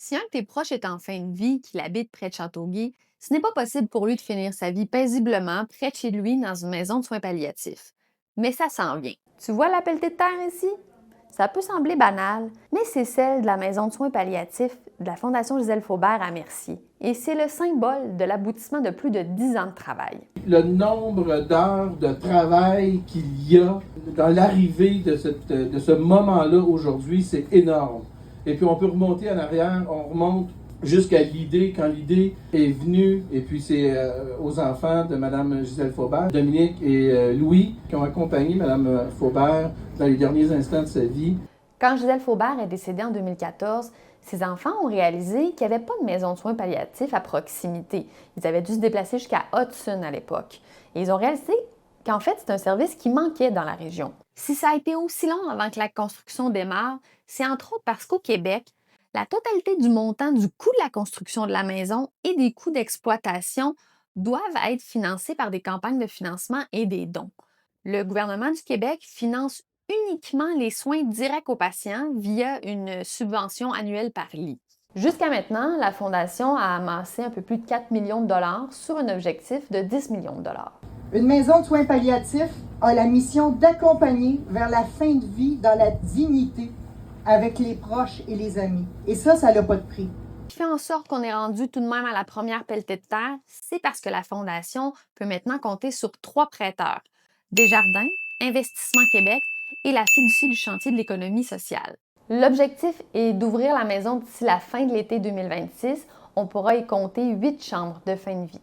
Si un de tes proches est en fin de vie, qu'il habite près de Châteauguay, ce n'est pas possible pour lui de finir sa vie paisiblement près de chez lui dans une maison de soins palliatifs. Mais ça s'en vient. Tu vois la pelletée de terre ici? Ça peut sembler banal, mais c'est celle de la maison de soins palliatifs de la Fondation Gisèle Faubert à Mercier. Et c'est le symbole de l'aboutissement de plus de 10 ans de travail. Le nombre d'heures de travail qu'il y a dans l'arrivée de ce moment-là aujourd'hui, c'est énorme. Et puis on peut remonter en arrière, on remonte jusqu'à l'idée, quand l'idée est venue, et puis c'est aux enfants de Mme Gisèle Faubert, Dominique et Louis, qui ont accompagné Mme Faubert dans les derniers instants de sa vie. Quand Gisèle Faubert est décédée en 2014, ses enfants ont réalisé qu'il n'y avait pas de maison de soins palliatifs à proximité. Ils avaient dû se déplacer jusqu'à Hudson à l'époque. Et ils ont réalisé qu'en fait, c'est un service qui manquait dans la région. Si ça a été aussi long avant que la construction démarre, c'est entre autres parce qu'au Québec, la totalité du montant du coût de la construction de la maison et des coûts d'exploitation doivent être financés par des campagnes de financement et des dons. Le gouvernement du Québec finance uniquement les soins directs aux patients via une subvention annuelle par lit. Jusqu'à maintenant, la Fondation a amassé un peu plus de 4 millions de dollars sur un objectif de 10 millions de dollars. Une maison de soins palliatifs a la mission d'accompagner vers la fin de vie dans la dignité avec les proches et les amis. Et ça n'a pas de prix. Ce qui fait en sorte qu'on est rendu tout de même à la première pelletée de terre, c'est parce que la Fondation peut maintenant compter sur 3 prêteurs: Desjardins, Investissement Québec et la fiducie du chantier de l'économie sociale. L'objectif est d'ouvrir la maison d'ici la fin de l'été 2026. On pourra y compter 8 chambres de fin de vie.